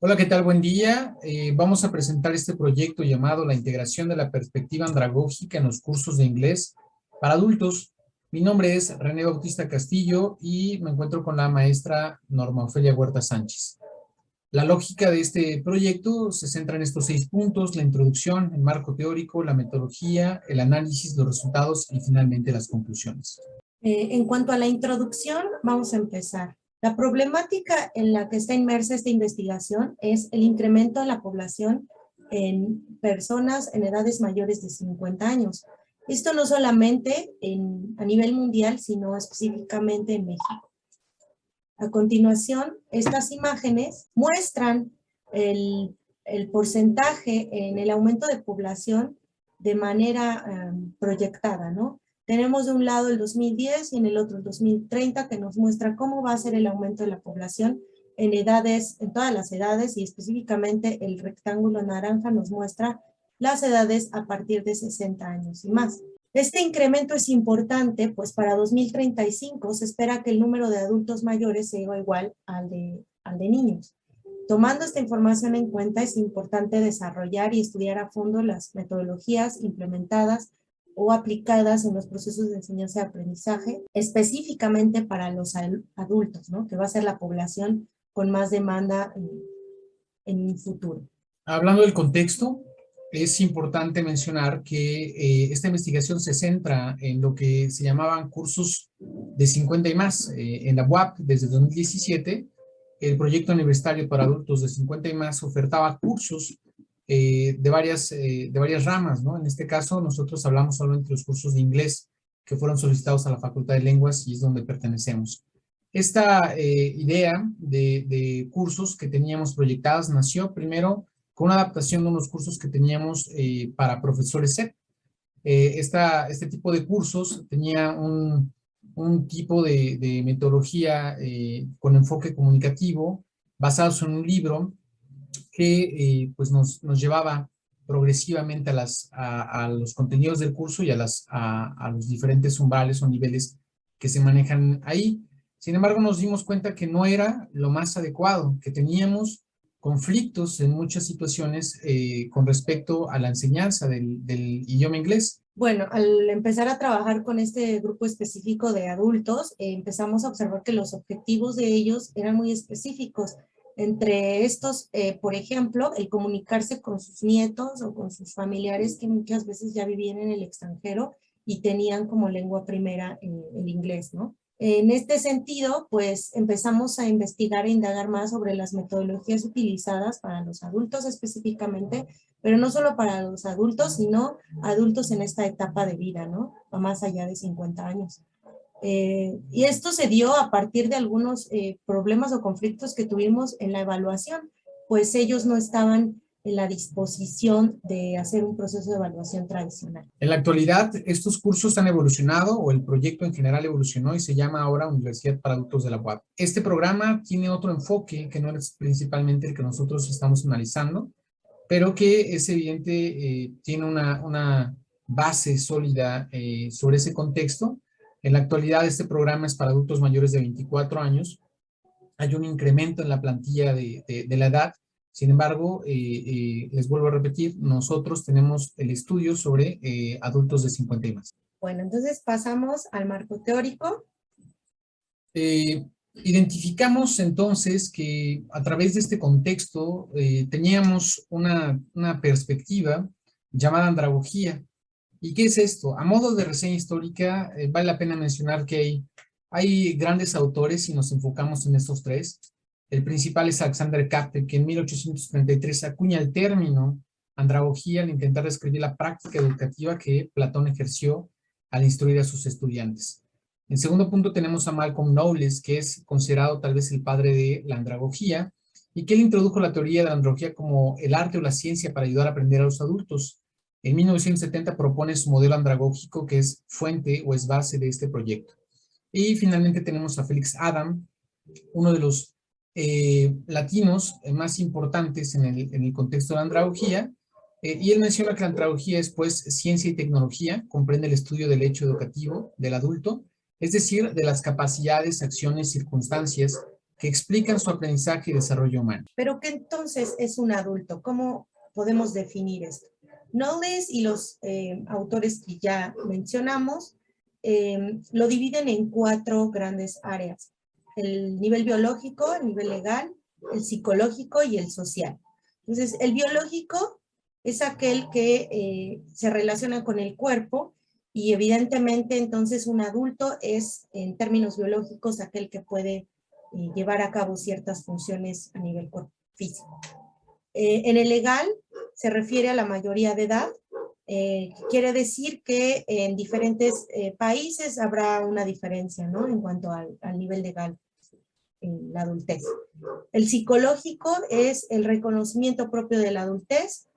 Hola, ¿qué tal? Buen día. Vamos a presentar este proyecto llamado La integración de la perspectiva andragógica en los cursos de inglés para adultos. Mi nombre es René Bautista Castillo y me encuentro con la maestra Norma Ofelia Huerta Sánchez. La lógica de este proyecto se centra en estos 6 puntos: la introducción, el marco teórico, la metodología, el análisis, los resultados y finalmente las conclusiones. En cuanto a la introducción, vamos a empezar. La problemática en la que está inmersa esta investigación es el incremento en la población en personas en edades mayores de 50 años. Esto no solamente a nivel mundial, sino específicamente en México. A continuación, estas imágenes muestran el porcentaje en el aumento de población de manera proyectada, ¿no? Tenemos de un lado el 2010 y en el otro el 2030, que nos muestra cómo va a ser el aumento de la población en edades, en todas las edades, y específicamente el rectángulo naranja nos muestra las edades a partir de 60 años y más. Este incremento es importante, pues para 2035 se espera que el número de adultos mayores sea igual al de niños. Tomando esta información en cuenta, es importante desarrollar y estudiar a fondo las metodologías implementadas o aplicadas en los procesos de enseñanza y aprendizaje, específicamente para los adultos, ¿no? Que va a ser la población con más demanda en un futuro. Hablando del contexto, es importante mencionar que esta investigación se centra en lo que se llamaban cursos de 50 y más. En la UAP, desde 2017, el proyecto universitario para adultos de 50 y más ofertaba cursos de varias ramas, ¿no? En este caso, nosotros hablamos solamente de los cursos de inglés que fueron solicitados a la Facultad de Lenguas y es donde pertenecemos. Esta idea de cursos que teníamos proyectadas nació primero con una adaptación de unos cursos que teníamos para profesores SEP. Este tipo de cursos tenía un tipo de metodología con enfoque comunicativo basados en un libro que pues nos llevaba progresivamente a los contenidos del curso y a los diferentes umbrales o niveles que se manejan ahí. Sin embargo, nos dimos cuenta que no era lo más adecuado, que teníamos conflictos en muchas situaciones con respecto a la enseñanza del idioma inglés. Bueno, al empezar a trabajar con este grupo específico de adultos, empezamos a observar que los objetivos de ellos eran muy específicos. Entre estos, por ejemplo, el comunicarse con sus nietos o con sus familiares que muchas veces ya vivían en el extranjero y tenían como lengua primera el inglés, ¿no? En este sentido, pues empezamos a investigar e indagar más sobre las metodologías utilizadas para los adultos específicamente, pero no solo para los adultos, sino adultos en esta etapa de vida, ¿no? O más allá de 50 años. Y esto se dio a partir de algunos problemas o conflictos que tuvimos en la evaluación, pues ellos no estaban en la disposición de hacer un proceso de evaluación tradicional. En la actualidad, estos cursos han evolucionado, o el proyecto en general evolucionó y se llama ahora Universidad para Adultos de la UAP. Este programa tiene otro enfoque que no es principalmente el que nosotros estamos analizando, pero que es evidente, tiene una base sólida sobre ese contexto. En la actualidad, este programa es para adultos mayores de 24 años. Hay un incremento en la plantilla de la edad. Sin embargo, les vuelvo a repetir, nosotros tenemos el estudio sobre adultos de 50 y más. Bueno, entonces pasamos al marco teórico. Identificamos entonces que a través de este contexto teníamos una perspectiva llamada andragogía. ¿Y qué es esto? A modo de reseña histórica, vale la pena mencionar que hay grandes autores y nos enfocamos en estos 3. El principal es Alexander Campbell, que en 1833 acuña el término andragogía al intentar describir la práctica educativa que Platón ejerció al instruir a sus estudiantes. En segundo punto tenemos a Malcolm Knowles, que es considerado tal vez el padre de la andragogía, y que él introdujo la teoría de la andragogía como el arte o la ciencia para ayudar a aprender a los adultos. En 1970 propone su modelo andragógico, que es fuente o es base de este proyecto. Y finalmente tenemos a Felix Adam, uno de los latinos más importantes en el contexto de la andragogía, y él menciona que la andragogía es pues ciencia y tecnología, comprende el estudio del hecho educativo del adulto, es decir, de las capacidades, acciones, circunstancias que explican su aprendizaje y desarrollo humano. Pero ¿qué entonces es un adulto? ¿Cómo podemos definir esto? Knowles y los autores que ya mencionamos lo dividen en 4 grandes áreas: el nivel biológico, el nivel legal, el psicológico y el social. Entonces, el biológico es aquel que se relaciona con el cuerpo, y evidentemente entonces un adulto es, en términos biológicos, aquel que puede llevar a cabo ciertas funciones a nivel físico. En el legal se refiere a la mayoría de edad. Quiere decir que en diferentes países habrá una diferencia, ¿no?, en cuanto al nivel legal en la adultez. El psicológico es el reconocimiento propio de la adultez,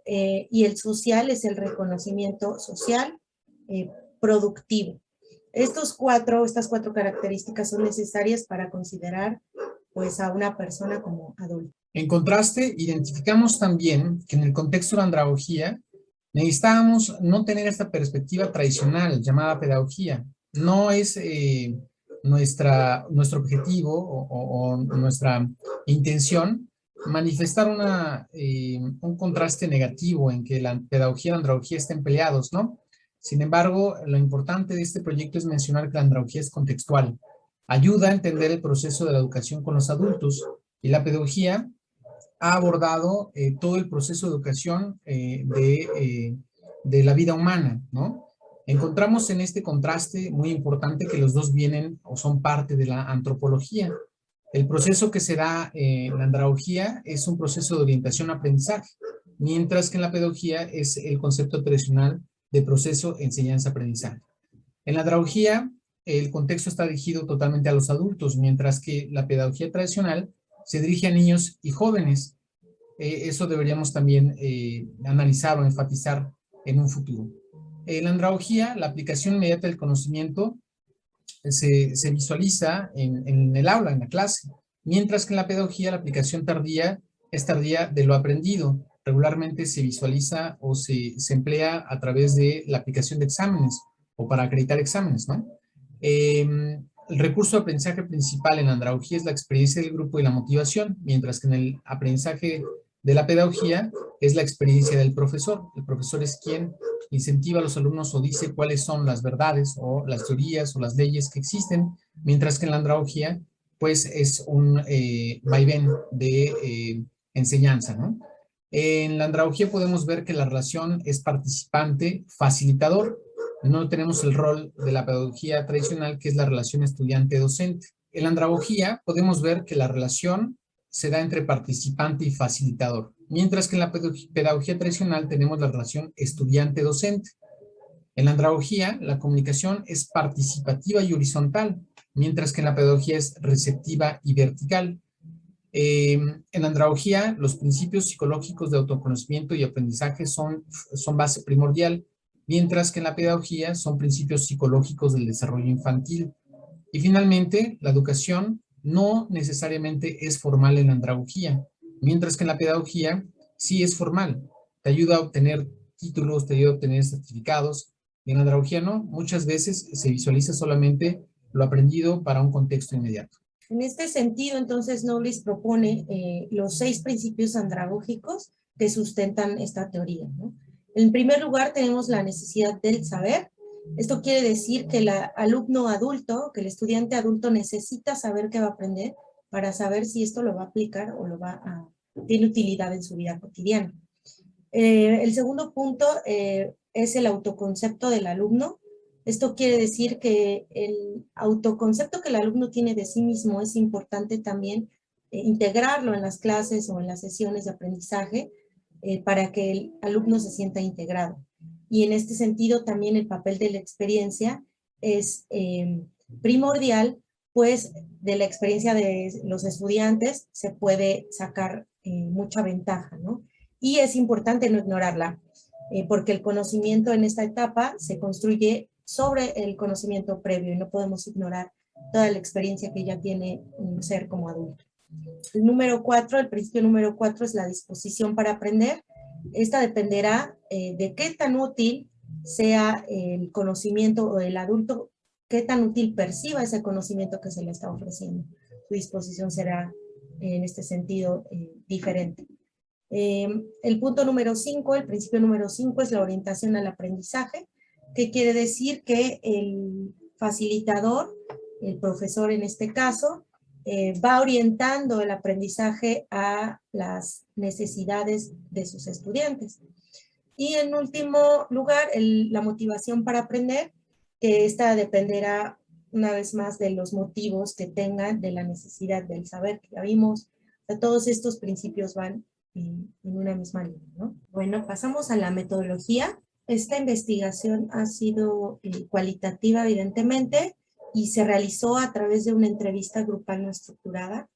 y el social es el reconocimiento social productivo. Estas 4 características son necesarias para considerar, pues, a una persona como adulta. En contraste, identificamos también que en el contexto de la andragogía necesitábamos no tener esta perspectiva tradicional llamada pedagogía. No es nuestro objetivo o nuestra intención manifestar un contraste negativo en que la pedagogía y la andragogía estén peleados, ¿no? Sin embargo, lo importante de este proyecto es mencionar que la andragogía es contextual. Ayuda a entender el proceso de la educación con los adultos, y la pedagogía ha abordado todo el proceso de educación de la vida humana, ¿no? Encontramos en este contraste muy importante que los dos vienen o son parte de la antropología. El proceso que se da en la andragogía es un proceso de orientación-aprendizaje, mientras que en la pedagogía es el concepto tradicional de proceso enseñanza-aprendizaje. En la andragogía, el contexto está dirigido totalmente a los adultos, mientras que la pedagogía tradicional se dirige a niños y jóvenes. Eso deberíamos también analizar o enfatizar en un futuro. En la andragogía, la aplicación inmediata del conocimiento se visualiza en el aula, en la clase, mientras que en la pedagogía la aplicación tardía es tardía de lo aprendido. Regularmente se visualiza o se emplea a través de la aplicación de exámenes o para acreditar exámenes, ¿no? El recurso de aprendizaje principal en la andragogía es la experiencia del grupo y la motivación, mientras que en el aprendizaje de la pedagogía es la experiencia del profesor. El profesor es quien incentiva a los alumnos o dice cuáles son las verdades o las teorías o las leyes que existen, mientras que en la andragogía pues es un vaivén de enseñanza, ¿no? En la andragogía podemos ver que la relación es participante-facilitador. No tenemos el rol de la pedagogía tradicional, que es la relación estudiante-docente. En la andragogía podemos ver que la relación se da entre participante y facilitador, mientras que en la pedagogía tradicional tenemos la relación estudiante-docente. En la andragogía, la comunicación es participativa y horizontal, mientras que en la pedagogía es receptiva y vertical. En la andragogía, los principios psicológicos de autoconocimiento y aprendizaje son base primordial, mientras que en la pedagogía son principios psicológicos del desarrollo infantil. Y finalmente, la educación no necesariamente es formal en la andragogía, mientras que en la pedagogía sí es formal. Te ayuda a obtener títulos, te ayuda a obtener certificados. Y en la andragogía no, muchas veces se visualiza solamente lo aprendido para un contexto inmediato. En este sentido, entonces, Knowles propone los 6 principios andragógicos que sustentan esta teoría, ¿no? En primer lugar, tenemos la necesidad del saber. Esto quiere decir que el alumno adulto, que el estudiante adulto necesita saber qué va a aprender para saber si esto lo va a aplicar o tiene utilidad en su vida cotidiana. El segundo punto es el autoconcepto del alumno. Esto quiere decir que el autoconcepto que el alumno tiene de sí mismo es importante también integrarlo en las clases o en las sesiones de aprendizaje para que el alumno se sienta integrado. Y en este sentido también el papel de la experiencia es primordial, pues de la experiencia de los estudiantes se puede sacar mucha ventaja, ¿no? Y es importante no ignorarla, porque el conocimiento en esta etapa se construye sobre el conocimiento previo y no podemos ignorar toda la experiencia que ya tiene un ser como adulto. El principio número 4 es la disposición para aprender. Esta dependerá de qué tan útil sea el conocimiento o el adulto, qué tan útil perciba ese conocimiento que se le está ofreciendo. tu disposición será en este sentido diferente. El punto número 5, el principio número 5 es la orientación al aprendizaje, que quiere decir que el facilitador, el profesor en este caso, va orientando el aprendizaje a las necesidades de sus estudiantes. Y en último lugar, la motivación para aprender, que esta dependerá una vez más de los motivos que tengan, de la necesidad del saber que ya vimos. O sea, todos estos principios van en una misma línea, ¿no? Bueno, pasamos a la metodología. Esta investigación ha sido cualitativa, evidentemente, y se realizó a través de una entrevista grupal no estructurada.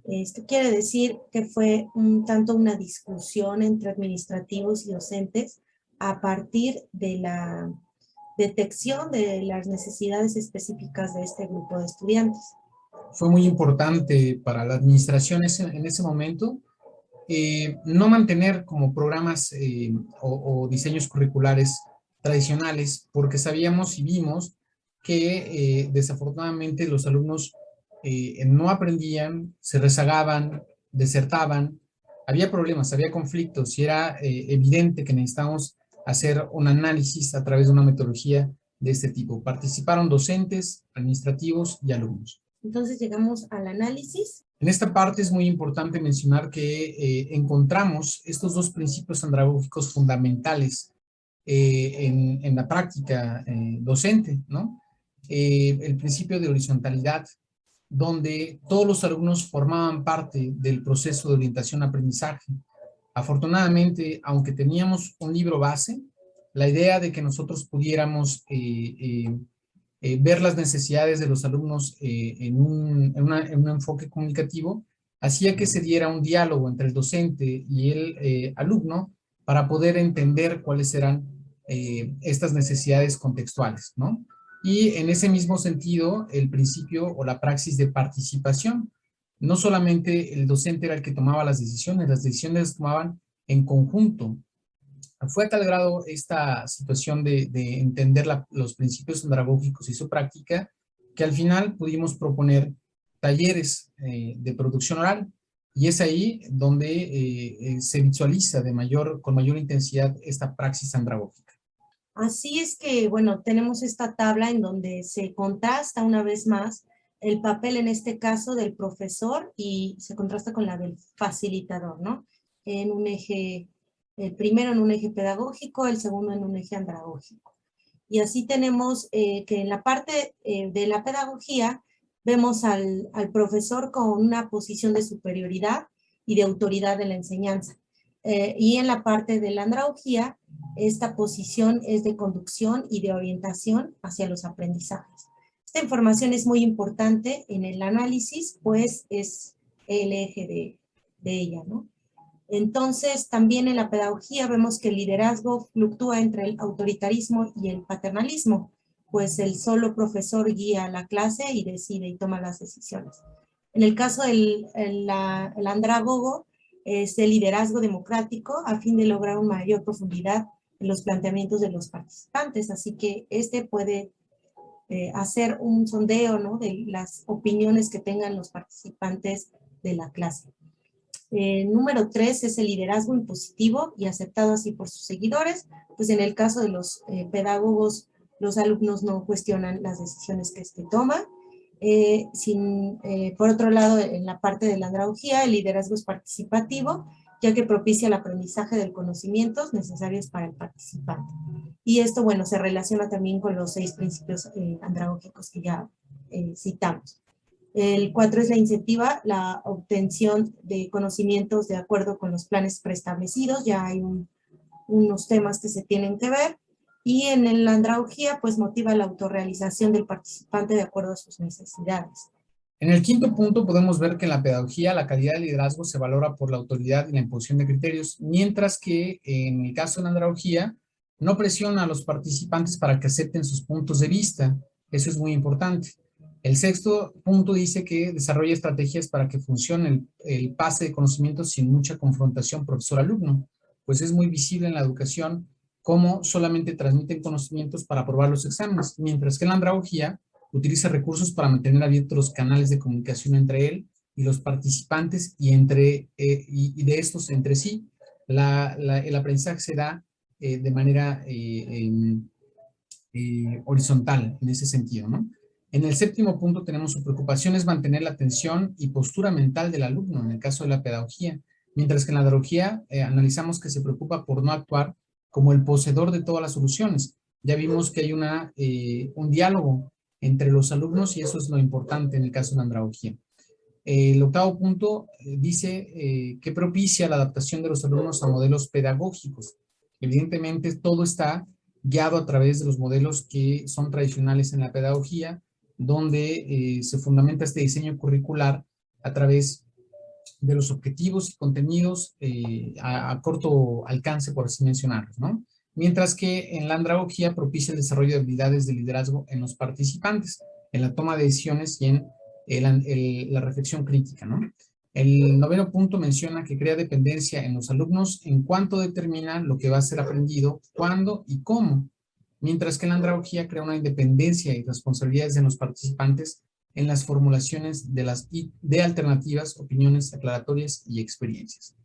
Esto quiere decir que fue tanto una discusión entre administrativos y docentes a partir de la detección de las necesidades específicas de este grupo de estudiantes. Fue muy importante para la administración en ese momento no mantener como programas o diseños curriculares tradicionales, porque sabíamos y vimos que desafortunadamente los alumnos no aprendían, se rezagaban, desertaban, había problemas, había conflictos y era evidente que necesitábamos hacer un análisis a través de una metodología de este tipo. Participaron docentes, administrativos y alumnos. Entonces llegamos al análisis. En esta parte es muy importante mencionar que encontramos estos dos principios andragógicos fundamentales en la práctica docente, ¿no? El principio de horizontalidad, donde todos los alumnos formaban parte del proceso de orientación-aprendizaje. Afortunadamente, aunque teníamos un libro base, la idea de que nosotros pudiéramos ver las necesidades de los alumnos en un enfoque comunicativo, hacía que se diera un diálogo entre el docente y el alumno para poder entender cuáles eran estas necesidades contextuales, ¿no? Y en ese mismo sentido, el principio o la praxis de participación. No solamente el docente era el que tomaba las decisiones las tomaban en conjunto. Fue a tal grado esta situación de entender los principios andragógicos y su práctica, que al final pudimos proponer talleres de producción oral, y es ahí donde se visualiza con mayor intensidad esta praxis andragógica. Así es que, bueno, tenemos esta tabla en donde se contrasta una vez más el papel en este caso del profesor y se contrasta con la del facilitador, ¿no? En un eje, el primero en un eje pedagógico, el segundo en un eje andragógico. Y así tenemos que en la parte de la pedagogía vemos al profesor con una posición de superioridad y de autoridad en la enseñanza. Y en la parte de la andragogía, esta posición es de conducción y de orientación hacia los aprendizajes. Esta información es muy importante en el análisis, pues es el eje de ella, ¿no? Entonces, también en la pedagogía vemos que el liderazgo fluctúa entre el autoritarismo y el paternalismo, pues el solo profesor guía la clase y decide y toma las decisiones. En el caso del andrágogo, es el liderazgo democrático a fin de lograr una mayor profundidad en los planteamientos de los participantes, así que este puede hacer un sondeo, ¿no?, de las opiniones que tengan los participantes de la clase. Número 3 es el liderazgo impositivo y aceptado así por sus seguidores, pues en el caso de los pedagogos, los alumnos no cuestionan las decisiones que éste toma. Por otro lado, en la parte de la andragogía, el liderazgo es participativo, ya que propicia el aprendizaje de conocimientos necesarios para el participante. Y esto, bueno, se relaciona también con los 6 principios andragógicos que ya citamos. El 4 es la incentiva, la obtención de conocimientos de acuerdo con los planes preestablecidos, ya hay unos temas que se tienen que ver. Y en la andragogía, pues motiva la autorrealización del participante de acuerdo a sus necesidades. En el quinto punto podemos ver que en la pedagogía la calidad del liderazgo se valora por la autoridad y la imposición de criterios, mientras que en el caso de la andragogía no presiona a los participantes para que acepten sus puntos de vista. Eso es muy importante. El sexto punto dice que desarrolla estrategias para que funcione el pase de conocimientos sin mucha confrontación profesor-alumno, pues es muy visible en la educación cómo solamente transmiten conocimientos para aprobar los exámenes, mientras que en la andragogía utiliza recursos para mantener abiertos los canales de comunicación entre él y los participantes y de estos entre sí. El aprendizaje se da de manera horizontal en ese sentido, ¿no? En el séptimo punto tenemos su preocupación es mantener la atención y postura mental del alumno, en el caso de la pedagogía, mientras que en la andragogía analizamos que se preocupa por no actuar como el poseedor de todas las soluciones. Ya vimos que hay un diálogo entre los alumnos y eso es lo importante en el caso de la andragogía. El octavo punto dice que propicia la adaptación de los alumnos a modelos pedagógicos. Evidentemente, todo está guiado a través de los modelos que son tradicionales en la pedagogía, donde se fundamenta este diseño curricular a través de los objetivos y contenidos a corto alcance, por así mencionarlos, ¿no? Mientras que en la andragogía propicia el desarrollo de habilidades de liderazgo en los participantes, en la toma de decisiones y en la reflexión crítica, ¿no? El noveno punto menciona que crea dependencia en los alumnos en cuanto determina lo que va a ser aprendido, cuándo y cómo, mientras que la andragogía crea una independencia y responsabilidades en los participantes en las formulaciones de alternativas, opiniones aclaratorias y experiencias.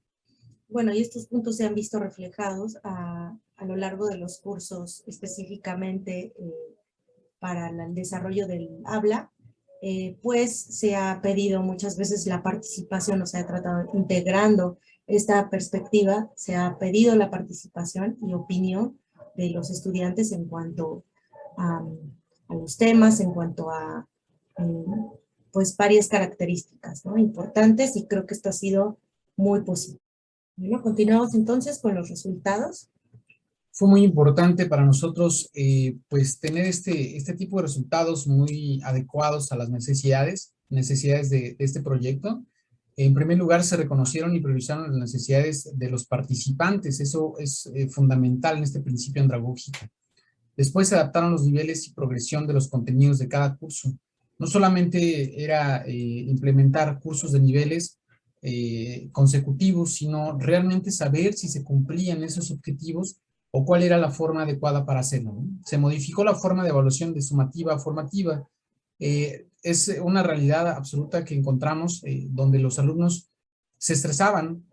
Bueno, y estos puntos se han visto reflejados a lo largo de los cursos específicamente para el desarrollo del habla, pues se ha pedido muchas veces la participación, o se ha tratado integrando esta perspectiva, se ha pedido la participación y opinión de los estudiantes en cuanto a los temas, en cuanto a pues varias características, ¿no?, importantes, y creo que esto ha sido muy positivo. Bueno, continuamos entonces con los resultados. Fue muy importante para nosotros pues tener este tipo de resultados muy adecuados a las necesidades de este proyecto. En primer lugar, se reconocieron y priorizaron las necesidades de los participantes. Eso es fundamental en este principio andragógico. Después se adaptaron los niveles y progresión de los contenidos de cada curso. No solamente era implementar cursos de niveles consecutivos, sino realmente saber si se cumplían esos objetivos o cuál era la forma adecuada para hacerlo, ¿no? Se modificó la forma de evaluación de sumativa a formativa. Es una realidad absoluta que encontramos donde los alumnos se estresaban,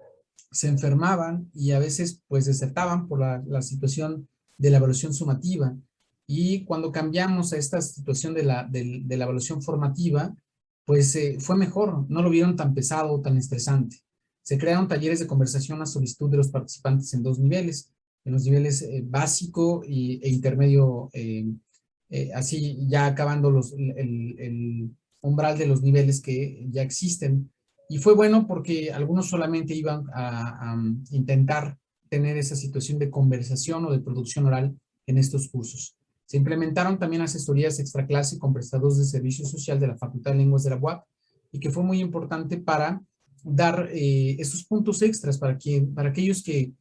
se enfermaban y a veces pues desertaban por la situación de la evaluación sumativa. Y cuando cambiamos a esta situación de la evaluación formativa, pues fue mejor, no lo vieron tan pesado o tan estresante. Se crearon talleres de conversación a solicitud de los participantes en 2 niveles, en los niveles básico e intermedio, así ya acabando el umbral de los niveles que ya existen. Y fue bueno porque algunos solamente iban a intentar tener esa situación de conversación o de producción oral en estos cursos. Se implementaron también asesorías extraclase con prestadores de servicio social de la Facultad de Lenguas de la UAP y que fue muy importante para dar esos puntos extras para aquellos que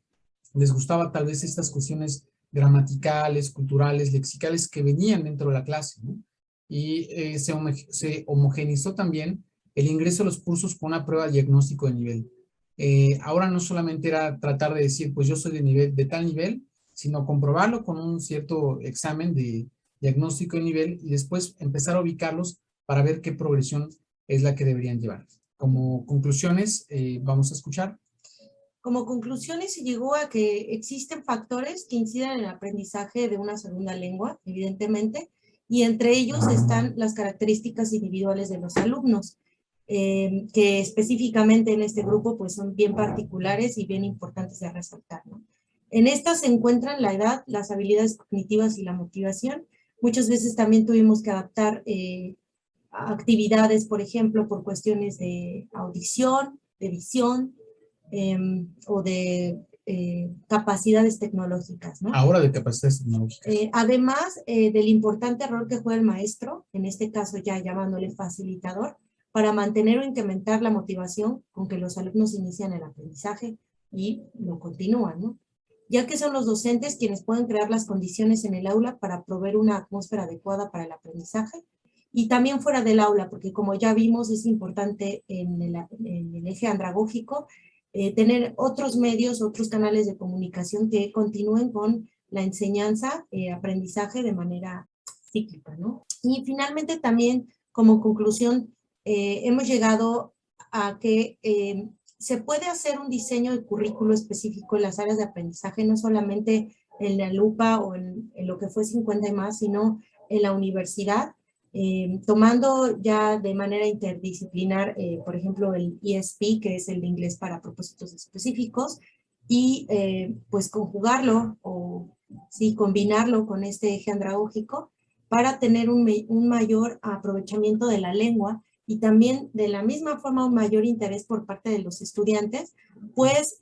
les gustaba tal vez estas cuestiones gramaticales, culturales, lexicales que venían dentro de la clase, ¿no? Y se homogeneizó también el ingreso a los cursos con una prueba de diagnóstico de nivel. Ahora no solamente era tratar de decir, pues yo soy de tal nivel, sino comprobarlo con un cierto examen de diagnóstico de nivel y después empezar a ubicarlos para ver qué progresión es la que deberían llevar. Como conclusiones, vamos a escuchar. Como conclusiones se llegó a que existen factores que inciden en el aprendizaje de una segunda lengua, evidentemente, y entre ellos están las características individuales de los alumnos, que específicamente en este grupo pues son bien particulares y bien importantes de resaltar, ¿no? En estas se encuentran la edad, las habilidades cognitivas y la motivación. Muchas veces también tuvimos que adaptar actividades, por ejemplo, por cuestiones de audición, de visión, o de capacidades tecnológicas, ¿no? Ahora de capacidades tecnológicas. Además del importante rol que juega el maestro, en este caso ya llamándole facilitador, para mantener o incrementar la motivación con que los alumnos inician el aprendizaje y lo continúan, ¿no? Ya que son los docentes quienes pueden crear las condiciones en el aula para proveer una atmósfera adecuada para el aprendizaje y también fuera del aula, porque como ya vimos es importante en el eje andragógico tener otros medios, otros canales de comunicación que continúen con la enseñanza, aprendizaje de manera cíclica, ¿no? Y finalmente también, como conclusión, hemos llegado a que se puede hacer un diseño de currículo específico en las áreas de aprendizaje, no solamente en la lupa o en lo que fue 50 y más, sino en la universidad, tomando ya de manera interdisciplinar, por ejemplo, el ESP, que es el de inglés para propósitos específicos, y pues conjugarlo o sí, combinarlo con este eje andragógico para tener un mayor aprovechamiento de la lengua y también de la misma forma un mayor interés por parte de los estudiantes, pues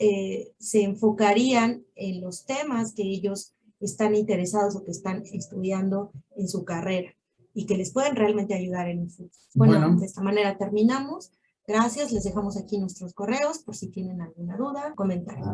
se enfocarían en los temas que ellos están interesados o que están estudiando en su carrera y que les pueden realmente ayudar en el futuro. Bueno, de esta manera terminamos. Gracias, les dejamos aquí nuestros correos por si tienen alguna duda, comentario.